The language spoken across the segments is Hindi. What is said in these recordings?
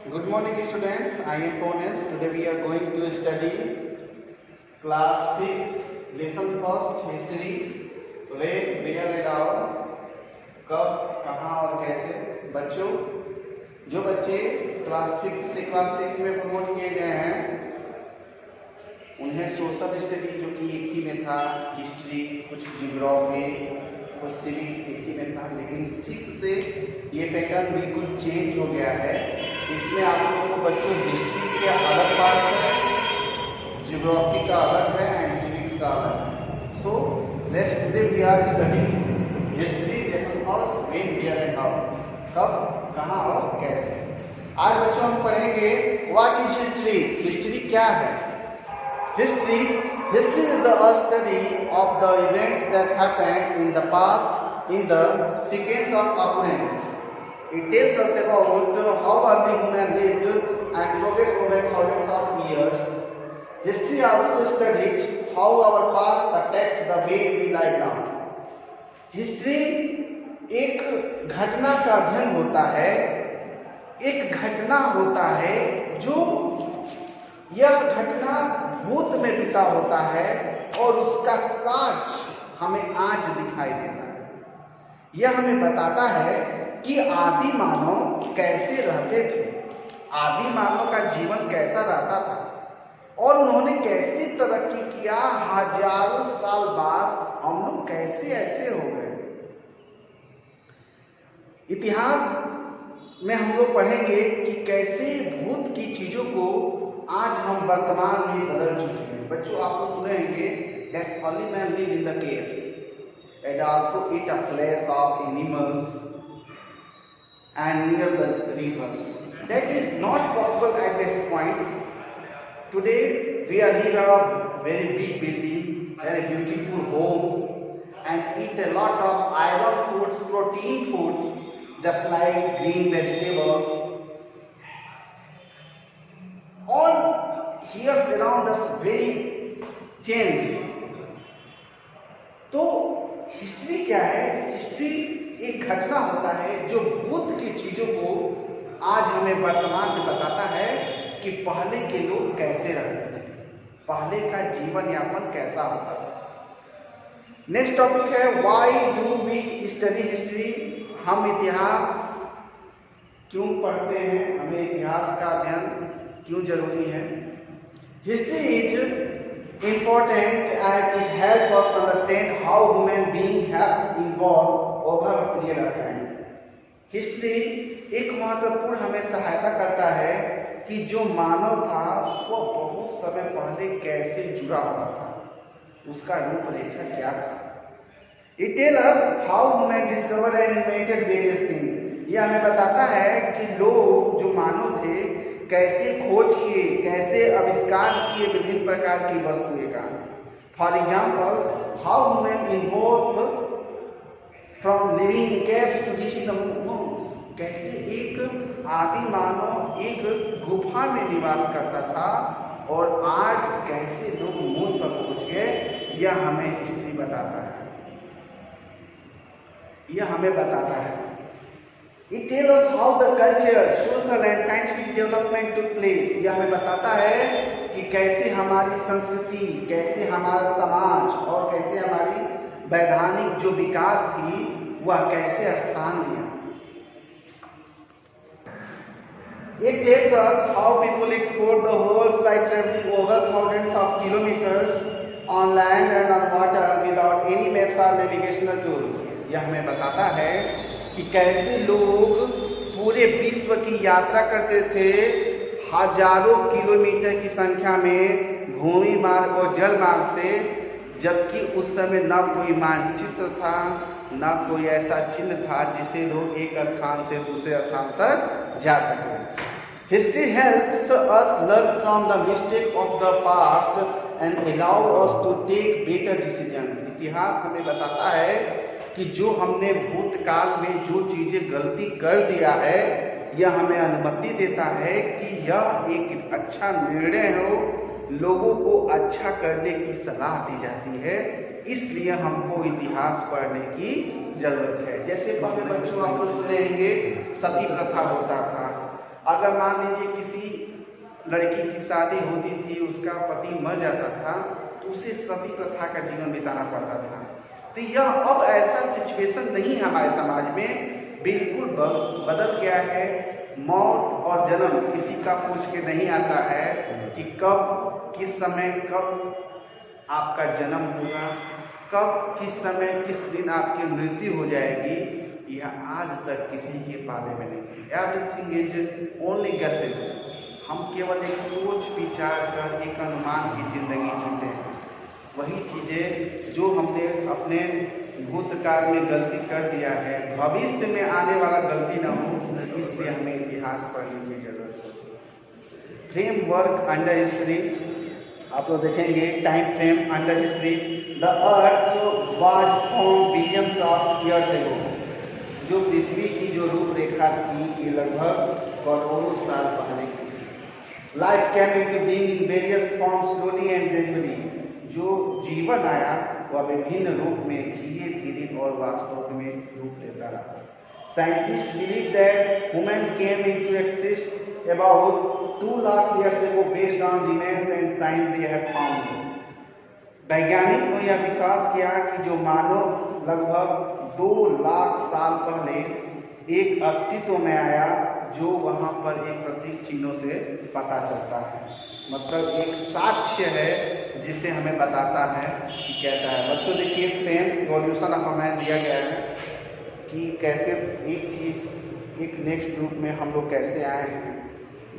Good morning students, I am Pones. Today we are going to study class 6 lesson first history when, where and how, कब, कहाँ और कैसे। बच्चों, जो बच्चे क्लास 5 से क्लास 6 में प्रमोट किए गए हैं उन्हें सोशल स्टडी जो कि एक ही में था, हिस्ट्री, कुछ जियोग्राफी, कुछ सिविक्स एक ही में था, लेकिन 6 से ये पैटर्न बिल्कुल चेंज हो गया है। इसमें आप लोगों को बच्चों हिस्ट्री के अलग पार्ट्स है, जियोग्राफी का अलग है एंड सिविक्स का अलग है। So let's today we are studying history lesson first when, where and how, कब, कहाँ और कैसे। आज बच्चों हम पढ़ेंगे व्हाट इज हिस्ट्री। हिस्ट्री क्या है? History is the study of the events that happened in the past in the sequence of occurrence. It tells us about how early human lived and progressed over thousands of years. History also studies how our past affects the way we live now. History एक घटना का अध्ययन होता है, एक घटना होता है जो यह घटना भूत में बीता होता है और उसका साक्ष हमें आज दिखाई देता है। यह हमें बताता है कि आदि मानव कैसे रहते थे, आदि मानव का जीवन कैसा रहता था और उन्होंने कैसे तरक्की किया। हजारों साल बाद हम लोग कैसे ऐसे हो गए। इतिहास में हम लोग पढ़ेंगे कि कैसे भूत की चीजों को आज हम वर्तमान में बदल चुके हैं। बच्चों आप लोग सुनेंगे that's early man live in the caves and also eat a flesh of animals and near the rivers. That is not possible at this point. Today we are live a very big building, very beautiful homes and eat a lot of iron foods, protein foods just like green vegetables. All years around us very change. तो हिस्ट्री क्या है? हिस्ट्री एक घटना होता है जो भूत की चीजों को आज हमें वर्तमान में बताता है कि पहले के लोग कैसे रहते थे, पहले का जीवन यापन कैसा होता था। नेक्स्ट टॉपिक है why do we study history. हम इतिहास क्यों पढ़ते हैं, हमें इतिहास का अध्ययन क्यों जरूरी है। History is important and it help us understand how human being have evolve over a period of time. History एक महत्वपूर्ण हमें सहायता करता है कि जो मानव था वो बहुत समय पहले कैसे जुड़ा हुआ था, उसका रूपरेखा क्या था। It tell us how human discovered and invented various things. यह हमें बताता है कि लोग जो मानव थे कैसे खोज किए, कैसे आविष्कार किए विभिन्न प्रकार की वस्तुएं का। For example how human involve from living caves to reaching the moons. कैसे एक आदि मानव एक गुफा में निवास करता था और आज कैसे लोग मून पर पहुंच गए, यह हमें हिस्ट्री बताता है, यह हमें बताता है। It tells us how the culture, social and scientific development took place. यह हमें बताता है कि कैसे हमारी संस्कृति, कैसे हमारा समाज और कैसे हमारी वैधानिक जो विकास थी वह कैसे स्थान लिया। It tells us how people explored the world by traveling over thousands of kilometers on land and on water without any maps or navigational tools. यह हमें बताता है कि कैसे लोग पूरे विश्व की यात्रा करते थे हजारों किलोमीटर की संख्या में भूमि मार्ग और जल मार्ग से, जबकि उस समय न कोई मानचित्र था, न कोई ऐसा चिन्ह था जिसे लोग एक स्थान से दूसरे स्थान तक जा सके। History helps us learn from the mistake of the past and allow us to take better decision. इतिहास हमें बताता है कि जो हमने भूतकाल में जो चीजें गलती कर दिया है यह हमें अनुमति देता है कि यह एक अच्छा निर्णय हो, लोगों को अच्छा करने की सलाह दी जाती है, इसलिए हमको इतिहास पढ़ने की जरूरत है। जैसे पहले बच्चों आप लोग सुनेंगे सती प्रथा होता था, अगर मान लीजिए किसी लड़की की शादी होती थी, उसका पति मर जाता था, तो उसे सती प्रथा का जीवन बिताना पड़ता था। तो यह अब ऐसा सिचुएशन नहीं है हमारे समाज में, बिल्कुल बदल गया है। मौत और जन्म किसी का पूछ के नहीं आता है कि कब किस समय कब आपका जन्म होगा, कब किस समय किस दिन आपकी मृत्यु हो जाएगी, यह आज तक किसी के पाले में नहीं। Everything is only guesses. हम केवल एक सोच विचार कर एक अनुमान की जिंदगी जीते हैं। वही चीज़ें जो हमने अपने भूतकाल में गलती कर दिया है, भविष्य में आने वाला गलती ना हो, इसलिए हमें इतिहास पढ़ने की जरूरत है। फ्रेमवर्क अंडर हिस्ट्री, आप लोग देखेंगे time frame under history. The earth was form billions of years ago. जो पृथ्वी की जो रूपरेखा थी ये लगभग करोड़ों साल पहले की थी। Life came into being in various forms slowly and gradually. जो जीवन आया वह विभिन्न रूप में धीरे धीरे और वास्तव में रूप लेता रहा। Scientist believe that human came into exist about 2 lakh years ago based on remains and sign they have found. वैज्ञानिक ने यह विश्वास किया कि जो मानव लगभग 2 लाख साल पहले एक अस्तित्व में आया, जो वहाँ पर एक प्रतीक चिन्हों से पता चलता है। मतलब एक साक्ष्य है जिसे हमें बताता है कि कैसा है। बच्चों देखिए फ्रेम इवोल्यूशन ऑफ मैन दिया गया है कि कैसे एक चीज़ एक नेक्स्ट रूप में हम लोग कैसे आए हैं,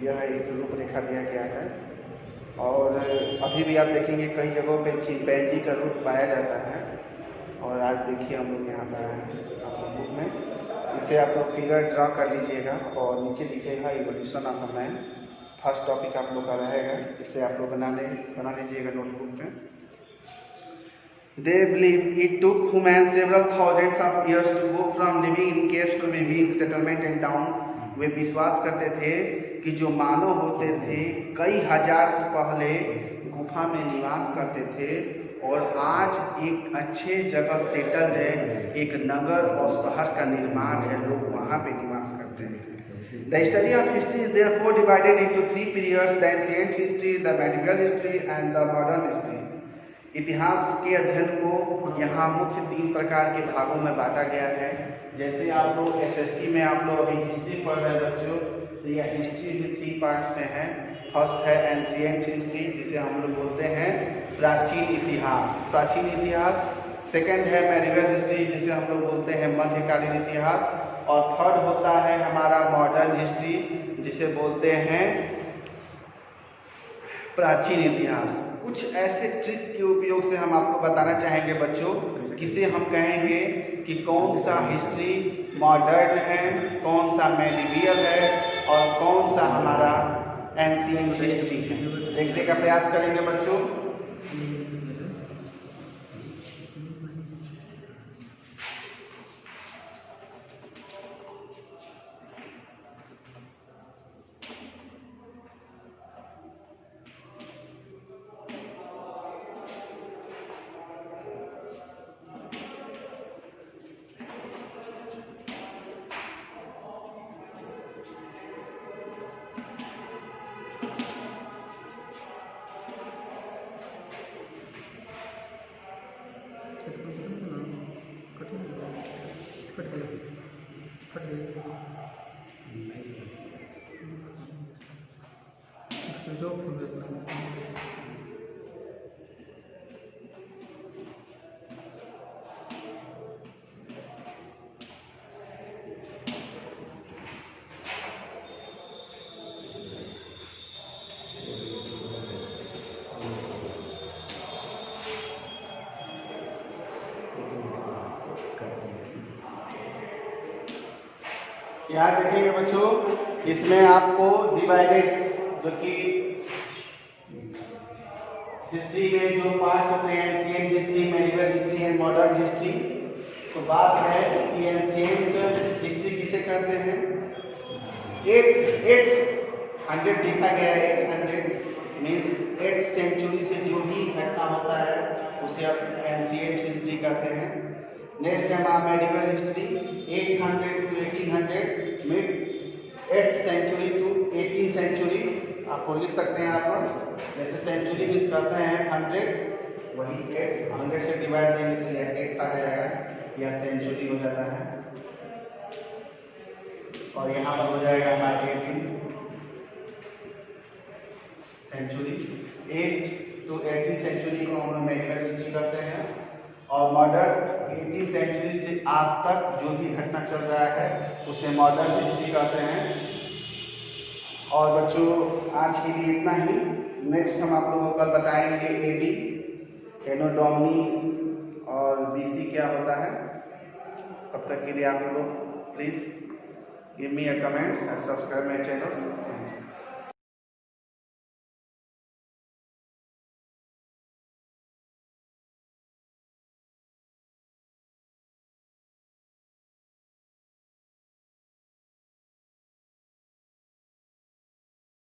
यह एक रूपरेखा दिया गया है। और अभी भी आप देखेंगे कई जगहों पे चिंपैंजी का रूप पाया जाता है। और आज देखिए हम लोग यहाँ पर आए हैं आप बुक में, इसे आप लोग फिगर ड्रा कर लीजिएगा और नीचे लिखेगा evolution of a man. First topic आप लोग का रहेगा, इसे आप लोग बना लीजिएगा नोटबुक में। They believe it took humans several thousands of years to go from living in caves to living in settlement and towns। वे विश्वास करते थे कि जो मानव होते थे कई हजार से पहले गुफा में निवास करते थे और आज एक अच्छे जगह सेटल है, एक नगर और शहर का निर्माण है, लोग वहाँ पे निवास करते हैं। The study of history is therefore divided into 3 periods: the ancient history, the medieval history and the modern history। इतिहास के अध्ययन को यहाँ मुख्य 3 प्रकार के भागों में बांटा गया है। जैसे आप लोग एसएसटी में आप लोग अभी हिस्ट्री पढ़ रहे हैं बच्चों, तो यह हिस्ट्री भी 3 पार्ट्स में है। फर्स्ट है एंशिएंट हिस्ट्री, जिसे हम लोग बोलते हैं प्राचीन इतिहास। सेकंड है मेडिवल हिस्ट्री, जिसे हम लोग बोलते हैं मध्यकालीन इतिहास। और थर्ड होता है हमारा मॉडर्न हिस्ट्री, जिसे बोलते हैं प्राचीन इतिहास। कुछ ऐसे ट्रिक के उपयोग से हम आपको बताना चाहेंगे बच्चों, किसे हम कहेंगे कि कौन सा हिस्ट्री मॉडर्न है, कौन सा मेडिवियल है और कौन सा हमारा एंशिएंट हिस्ट्री है। देखने का प्रयास करेंगे बच्चों। यहाँ देखेंगे बच्चों, इसमें आपको डिवाइडेड जो कि हिस्ट्री में जो पार्ट्स होते हैं ancient history, medieval history and modern history. तो बात है कि एंशिएंट हिस्ट्री किसे कहते हैं। 800 लिखा गया है। 800 मीन्स 8 सेंचुरी से जो भी घटना होता है उसे आप एंशिएंट हिस्ट्री कहते हैं। नेक्स्ट है हमारा medieval history 800 to 1800, mid 8th century to century आपको लिख सकते हैं यहाँ पर, जैसे सेंचुरी भी कहते हैं 100, वही 8, 100 से डिवाइड करने के लिए 8 आ जाएगा, यह सेंचुरी हो जाता है। और यहाँ पर हो जाएगा हमारा 18 सेंचुरी। 8 to 18 सेंचुरी को हम लोग मेडिकल हिस्ट्री कहते हैं। और मॉडर्न 18 सेंचुरी से आज तक जो भी घटना चल रहा है उसे मॉडर्न हिस्ट्री कहते हैं। और बच्चों आज के लिए इतना ही। नेक्स्ट हम आप लोगों को कल बताएंगे एडी, एनो डोमिनी और बीसी क्या होता है। तब तक के लिए आप लोग please give me a comments and subscribe my channels.